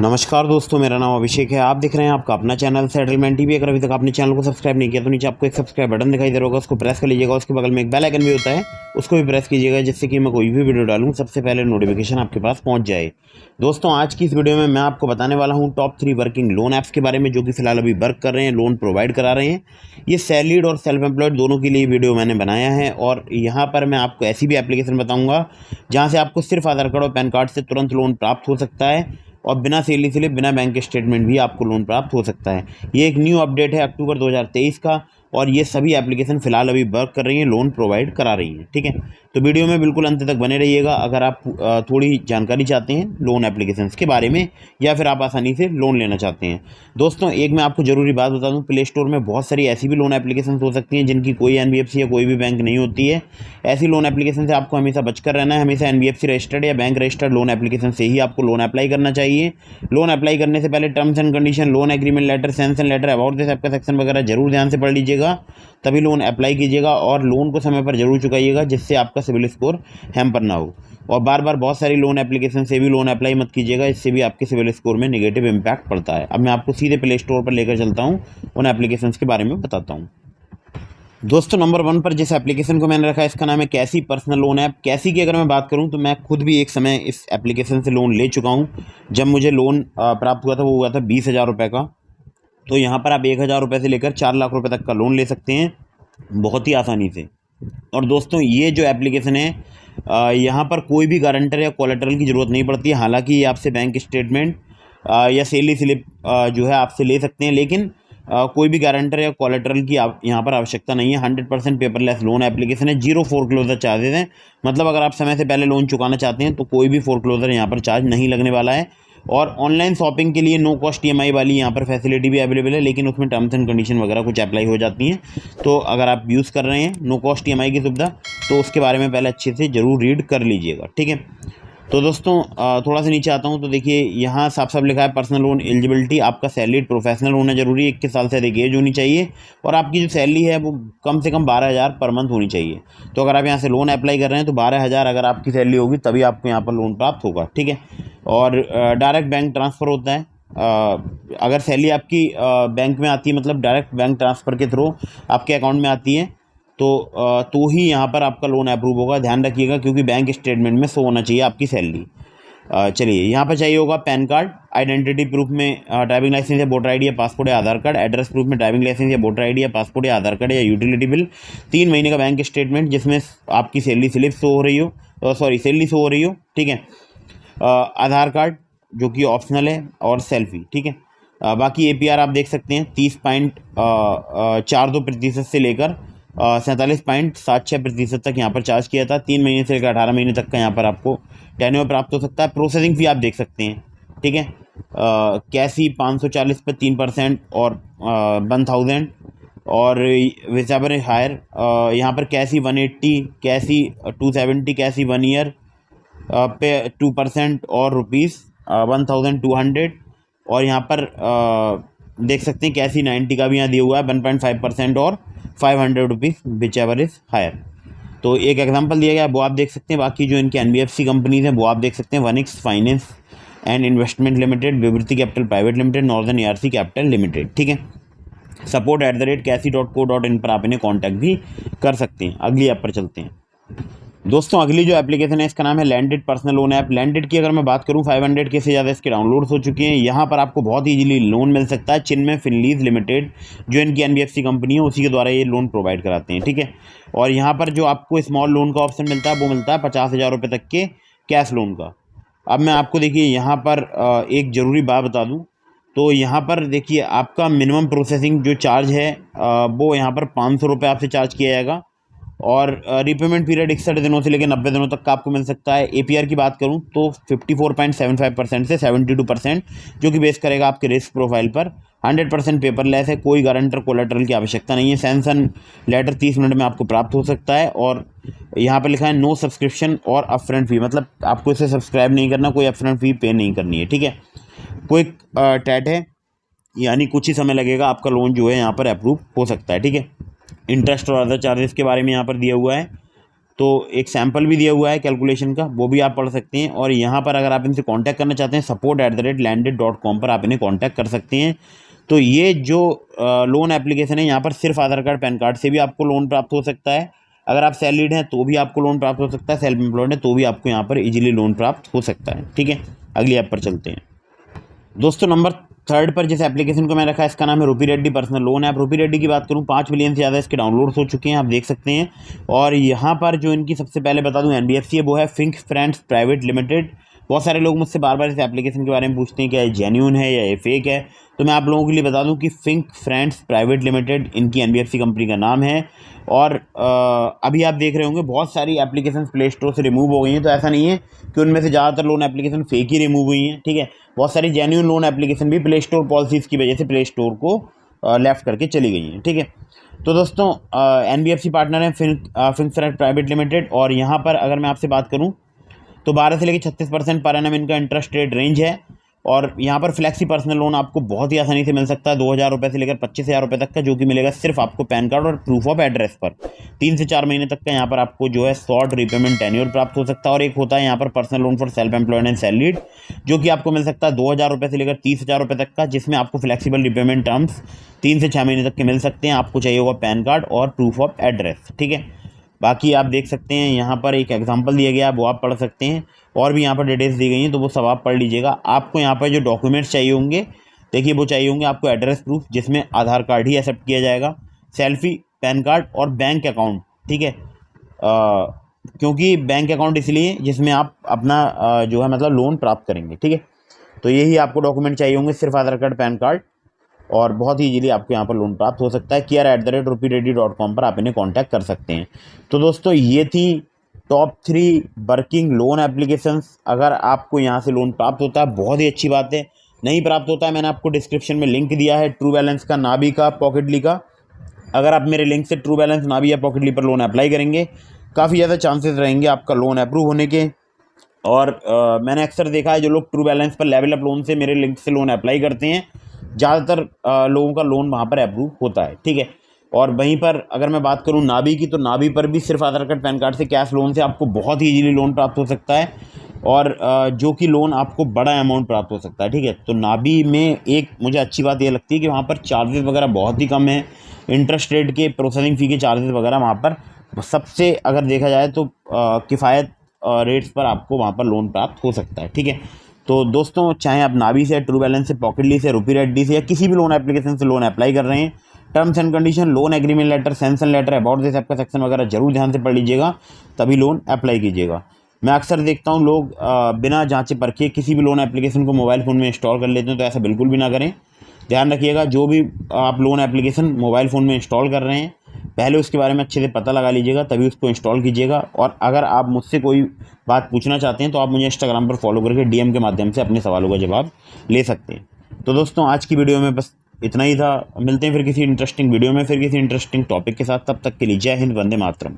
नमस्कार दोस्तों, मेरा नाम अभिषेक है। आप देख रहे हैं आपका अपना चैनल सेटलमेंट टीवी। अगर अभी तक आपने चैनल को सब्सक्राइब नहीं किया तो नीचे आपको एक सब्सक्राइब बटन दिखाई दे रहा होगा, उसको प्रेस कर लीजिएगा। उसके बगल में एक बेल आइकन भी होता है, उसको भी प्रेस कीजिएगा, जिससे कि मैं कोई भी वीडियो डालूं सबसे पहले नोटिफिकेशन आपके पास पहुंच जाए। दोस्तों, आज की इस वीडियो में मैं आपको बताने वाला हूँ टॉप 3 वर्किंग लोन ऐप्स के बारे में, जो कि फिलहाल अभी वर्क कर रहे हैं, लोन प्रोवाइड करा रहे हैं। ये सैलरीड और सेल्फ एम्प्लॉयड दोनों के लिए वीडियो मैंने बनाया है, और यहाँ पर मैं आपको ऐसी भी एप्लीकेशन बताऊँगा जहाँ से आपको सिर्फ आधार कार्ड और पैन कार्ड से तुरंत लोन प्राप्त हो सकता है, और बिना सैलरी स्लिप, बिना बैंक स्टेटमेंट भी आपको लोन प्राप्त हो सकता है। ये एक न्यू अपडेट है अक्टूबर 2023 का, और ये सभी एप्लीकेशन फिलहाल अभी वर्क कर रही हैं, लोन प्रोवाइड करा रही हैं। ठीक है, तो वीडियो में बिल्कुल अंत तक बने रहिएगा अगर आप थोड़ी जानकारी चाहते हैं लोन एप्लीकेशंस के बारे में, या फिर आप आसानी से लोन लेना चाहते हैं। दोस्तों, एक मैं आपको ज़रूरी बात बता दूं, प्ले स्टोर में बहुत सारी ऐसी भी लोन एप्लीकेशंस हो सकती हैं जिनकी कोई एनबीएफसी या कोई भी बैंक नहीं होती है। ऐसी लोन एप्लीकेशन से आपको हमेशा बचकर रहना है। हमेशा एनबीएफसी रजिस्टर्ड या बैंक रजिस्टर्ड लोन एप्लीकेशन से ही आपको लोन अप्लाई करना चाहिए। लोन अप्लाई करने से पहले terms and condition, loan agreement letter, sanction letter, about this app का सेक्शन वगैरह जरूर ध्यान से पढ़ लीजिएगा, तभी लोन अप्लाई कीजिएगा। और लोन को समय पर जरूर चुकाइएगा, जिससे आपका सिबिल स्कोर हैम्पर ना हो। और बार बार बहुत सारी लोन एप्लीकेशन से भी लोन अप्लाई मत कीजिएगा, इससे भी आपके सिबिल स्कोर में नेगेटिव इम्पैक्ट पड़ता है। अब मैं आपको सीधे प्ले स्टोर पर लेकर चलता हूँ, उन एप्लीकेशंस के बारे में बताता हूँ। दोस्तों, नंबर 1 पर जिस एप्लीकेशन को मैंने रखा है, इसका नाम है कैसी पर्सनल लोन ऐप। कैसी की अगर मैं बात करूं तो मैं खुद भी एक समय इस एप्लीकेशन से लोन ले चुका हूं। जब मुझे लोन प्राप्त हुआ था, वो हुआ था 20,000 रुपये का। तो यहाँ पर आप 1,000 रुपये से लेकर 4 लाख रुपये तक का लोन ले सकते हैं, बहुत ही आसानी से। और दोस्तों, ये जो एप्लीकेशन है, यहाँ पर कोई भी गारंटर या कोलेटरल की ज़रूरत नहीं पड़ती है। हालांकि ये आपसे बैंक स्टेटमेंट या सैलरी स्लिप जो है आपसे ले सकते हैं, लेकिन कोई भी गारंटर या कोलेटरल की आप यहाँ पर आवश्यकता नहीं है। 100% पेपरलेस लोन एप्लीकेशन है। 0 फोरक्लोजर चार्जेस हैं, मतलब अगर आप समय से पहले लोन चुकाना चाहते हैं तो कोई भी फोरक्लोजर यहाँ पर चार्ज नहीं लगने वाला है। और ऑनलाइन शॉपिंग के लिए नो कॉस्ट ईएमआई वाली यहाँ पर फैसिलिटी भी अवेलेबल है, लेकिन उसमें टर्म्स एंड कंडीशन वगैरह कुछ अप्लाई हो जाती हैं। तो अगर आप यूज़ कर रहे हैं नो कॉस्ट ईएमआई की सुविधा, तो उसके बारे में पहले अच्छे से ज़रूर रीड कर लीजिएगा। ठीक है, तो दोस्तों थोड़ा सा नीचे आता हूँ तो देखिए, यहाँ साफ साफ लिखा है पर्सनल लोन एलिजिबिलिटी। आपका सैलरीड प्रोफेशनल होना जरूरी है, 21 साल से अधिक एज होनी चाहिए, और आपकी जो सैलरी है वो कम से कम 12,000 पर मंथ होनी चाहिए। तो अगर आप यहाँ से लोन अप्लाई कर रहे हैं तो 12,000 अगर आपकी सैलरी होगी तभी आपको यहाँ पर लोन प्राप्त होगा। ठीक है, और डायरेक्ट बैंक ट्रांसफ़र होता है। अगर सैलरी आपकी बैंक में आती है, मतलब डायरेक्ट बैंक ट्रांसफ़र के थ्रू आपके अकाउंट में आती है, तो ही यहाँ पर आपका लोन अप्रूव होगा। ध्यान रखिएगा, क्योंकि बैंक स्टेटमेंट में शो होना चाहिए आपकी सैलरी। चलिए, यहाँ पर चाहिए होगा पैन कार्ड, आइडेंटिटी प्रूफ में ड्राइविंग लाइसेंस या वोटर आईडी या पासपोर्ट या आधार कार्ड, एड्रेस प्रूफ में ड्राइविंग लाइसेंस या वोटर आईडी या पासपोर्ट या आधार कार्ड या यूटिलिटी बिल, 3 महीने का बैंक स्टेटमेंट जिसमें आपकी सैलरी स्लिप शो हो रही हो, सैलरी शो हो रही हो। ठीक है, आधार कार्ड जो कि ऑप्शनल है, और सेल्फी। ठीक है, बाकी एपीआर आप देख सकते हैं 30.42% से लेकर 47.76% तक यहाँ पर चार्ज किया था। 3 महीने से लेकर 18 महीने तक का यहाँ पर आपको टेन्योर प्राप्त हो सकता है। प्रोसेसिंग फ़ी आप देख सकते हैं। ठीक है, कैसी 540 पर 3% और 1,000, और विचएवर हायर यहाँ पर कैसी 180, कैसी 270, कैसी 1 ईयर पे 2% और ₹1,200, और यहाँ पर देख सकते हैं कैसी 90 का भी यहाँ दिया हुआ है 1.5% और ₹500 विच एवर इज़ हायर। तो एक एग्जांपल दिया गया है, वो आप देख सकते हैं। बाकी जो इनके एनबीएफसी कंपनीज हैं वो आप देख सकते हैं, वनिक्स finance and investment limited, Vivriti capital private limited, northern ARC capital limited. ठीक है, support@कैसी.co.in पर आप इन्हें कॉन्टैक्ट भी कर सकते हैं। अगली ऐप पर चलते हैं। दोस्तों, अगली जो एप्लीकेशन है इसका नाम है landed personal loan app. Landed की अगर मैं बात करूं, 500 के से ज़्यादा इसके डाउनलोड्स हो चुके हैं। यहाँ पर आपको बहुत ईजिली लोन मिल सकता है। चिन्मय फिनलीज लिमिटेड जो इनकी एनबीएफसी कंपनी है, उसी के द्वारा ये लोन प्रोवाइड कराते हैं। ठीक है, और यहाँ पर जो आपको स्मॉल लोन का ऑप्शन मिलता है वो मिलता है 50,000 रुपये तक के कैश लोन का। अब मैं आपको देखिए यहाँ पर एक ज़रूरी बात बता दूँ, तो यहाँ पर देखिए आपका मिनिमम प्रोसेसिंग जो चार्ज है वो यहाँ पर 500 रुपये आपसे चार्ज किया जाएगा, और रिपेमेंट पीरियड 61 दिनों से लेकर 90 दिनों तक का आपको मिल सकता है। एपीआर की बात करूं तो 54.75% से 72%, जो कि बेस करेगा आपके रिस्क प्रोफाइल पर। 100% पेपरलेस है, कोई गारंटर कोलेटरल की आवश्यकता नहीं है। सैंक्शन लेटर 30 मिनट में आपको प्राप्त हो सकता है, और यहाँ पर लिखा है नो सब्सक्रिप्शन और अपफ्रंट फ़ी, मतलब आपको इसे सब्सक्राइब नहीं करना, कोई अपफ्रंट फ़ी पे नहीं करनी है। ठीक है, क्विक टैट है, यानी कुछ ही समय लगेगा, आपका लोन जो है यहाँ पर अप्रूव हो सकता है। ठीक है, इंटरेस्ट और अदर चार्जेस के बारे में यहाँ पर दिया हुआ है। तो एक सैम्पल भी दिया हुआ है कैलकुलेशन का, वो भी आप पढ़ सकते हैं। और यहाँ पर अगर आप इनसे कांटेक्ट करना चाहते हैं support@landed.com पर आप इन्हें कांटेक्ट कर सकते हैं। तो ये जो लोन एप्लीकेशन है, यहाँ पर सिर्फ आधार कार्ड पैन कार्ड से भी आपको लोन प्राप्त हो सकता है। अगर आप सैलरीड हैं तो भी आपको लोन प्राप्त हो सकता है, सेल्फ एम्प्लॉयड है तो भी आपको यहाँ पर इजीली लोन प्राप्त हो सकता है। ठीक है, अगली ऐप पर चलते हैं दोस्तों। नंबर 3 पर जिस एप्लीकेशन को मैं रखा है इसका नाम है रूपी रेड्डी पर्सनल लोन ऐप। रूपी रेड्डी की बात करूं 5 मिलियन से ज़्यादा इसके डाउनलोड्स हो चुके हैं, आप देख सकते हैं। और यहाँ पर जो इनकी सबसे पहले बता दूं एनबीएफसी है, वो है फिंक फ्रेंड्स प्राइवेट लिमिटेड। बहुत सारे लोग मुझसे बार बार इस एप्लीकेशन के बारे में पूछते हैं क्या ये जेन्यून है या ये फेक है। तो मैं आप लोगों के लिए बता दूं कि फिंक फ्रेंड्स प्राइवेट लिमिटेड इनकी एनबीएफसी कंपनी का नाम है। और अभी आप देख रहे होंगे बहुत सारी एप्लीकेशन प्ले स्टोर से रिमूव हो गई हैं, तो ऐसा नहीं है कि उनमें से ज़्यादातर लोन एप्लीकेशन फेक ही रिमूव हुई हैं। ठीक है, बहुत सारी जेन्यून लोन एप्लीकेशन भी प्ले स्टोर पॉलिसीज़ की वजह से प्ले स्टोर को लेफ्ट करके चली गई हैं। ठीक है, तो दोस्तों एनबीएफसी पार्टनर है फिंक फ्रेंड्स प्राइवेट लिमिटेड। और यहाँ पर अगर मैं आपसे बात करूँ तो 12 से लेकर 36% पर एनम इनका इंटरेस्ट रेट रेंज है। और यहाँ पर फ्लैक्सी पर्सनल लोन आपको बहुत ही आसानी से मिल सकता है 2,000 रुपये से लेकर 25,000 रुपये तक का, जो कि मिलेगा सिर्फ आपको पैन कार्ड और प्रूफ ऑफ एड्रेस पर। 3 से 4 महीने तक का यहाँ पर आपको जो है शॉर्ट रीपेमेंट टेन्योर प्राप्त हो सकता है। और एक होता है यहाँ पर personal loan for self employed and salaried, जो कि आपको मिल सकता है 2,000 रुपये से लेकर 30,000 रुपये तक का, जिसमें आपको फ्लेक्सिबल रीपेमेंट टर्म्स 3 से 6 महीने तक के मिल सकते हैं। आपको चाहिए होगा पैन कार्ड और प्रूफ ऑफ एड्रेस। ठीक है, बाकी आप देख सकते हैं यहाँ पर एक एग्जांपल दिया गया है, वो आप पढ़ सकते हैं। और भी यहाँ पर डिटेल्स दी गई हैं, तो वो सब आप पढ़ लीजिएगा। आपको यहाँ पर जो डॉक्यूमेंट्स चाहिए होंगे, देखिए वो चाहिए होंगे आपको एड्रेस प्रूफ, जिसमें आधार कार्ड ही एक्सेप्ट किया जाएगा, सेल्फी, पैन कार्ड और बैंक अकाउंट। ठीक है, क्योंकि बैंक अकाउंट इसलिए जिसमें आप अपना जो है मतलब लोन प्राप्त करेंगे। ठीक है, तो यही आपको डॉक्यूमेंट चाहिए होंगे, सिर्फ आधार कार्ड पैन कार्ड, और बहुत ही इजीली आपको यहाँ पर लोन प्राप्त हो सकता है। care@rupeeready.com पर आप इन्हें कांटेक्ट कर सकते हैं। तो दोस्तों ये थी टॉप 3 वर्किंग लोन एप्लीकेशंस। अगर आपको यहाँ से लोन प्राप्त होता है बहुत ही अच्छी बात है, नहीं प्राप्त होता है मैंने आपको डिस्क्रिप्शन में लिंक दिया है ट्रू बैलेंस का, नाबी का, पॉकेटली का। अगर आप मेरे लिंक से ट्रू बैलेंस, नाबी या पॉकेटली पर लोन अप्लाई करेंगे, काफ़ी ज़्यादा चांसेस रहेंगे आपका लोन अप्रूव होने के। और मैंने अक्सर देखा है जो लोग ट्रू बैलेंस पर लेवल अप लोन से मेरे लिंक से लोन अप्लाई करते हैं, ज़्यादातर लोगों का लोन वहाँ पर अप्रूव होता है। ठीक है, और वहीं पर अगर मैं बात करूँ नाबी की, तो नाबी पर भी सिर्फ आधार कार्ड पैन कार्ड से कैश लोन से आपको बहुत ही इजीली लोन प्राप्त हो सकता है, और जो कि लोन आपको बड़ा अमाउंट प्राप्त हो सकता है। ठीक है, तो नाबी में एक मुझे अच्छी बात ये लगती है कि वहाँ पर चार्जेस वगैरह बहुत ही कम है, इंटरेस्ट रेट के, प्रोसेसिंग फ़ी के चार्जेस वगैरह वहाँ पर सबसे अगर देखा जाए तो किफ़ायत रेट्स पर आपको वहाँ पर लोन प्राप्त हो सकता है। ठीक है, तो दोस्तों चाहे आप नाबी से, ट्रू बैलेंस से, पॉकेटली से, रूपी रेड्डी से या किसी भी लोन एप्लीकेशन से लोन अप्लाई कर रहे हैं, terms and condition, loan agreement letter, sanction letter, about this app का सेक्शन वगैरह जरूर ध्यान से पढ़ लीजिएगा, तभी लोन अप्लाई कीजिएगा। मैं अक्सर देखता हूँ लोग बिना जांचे परखे किसी भी लोन एप्लीकेशन को मोबाइल फ़ोन में इंस्टॉल कर लेते हैं, तो ऐसा बिल्कुल भी ना करें। ध्यान रखिएगा, जो भी आप लोन एप्लीकेशन मोबाइल फ़ोन में इंस्टॉल कर रहे हैं, पहले उसके बारे में अच्छे से पता लगा लीजिएगा, तभी उसको इंस्टॉल कीजिएगा। और अगर आप मुझसे कोई बात पूछना चाहते हैं तो आप मुझे इंस्टाग्राम पर फॉलो करके डीएम के माध्यम से अपने सवालों का जवाब ले सकते हैं। तो दोस्तों आज की वीडियो में बस इतना ही था। मिलते हैं फिर किसी इंटरेस्टिंग वीडियो में, फिर किसी इंटरेस्टिंग टॉपिक के साथ। तब तक के लिए जय हिंद, वंदे मातरम।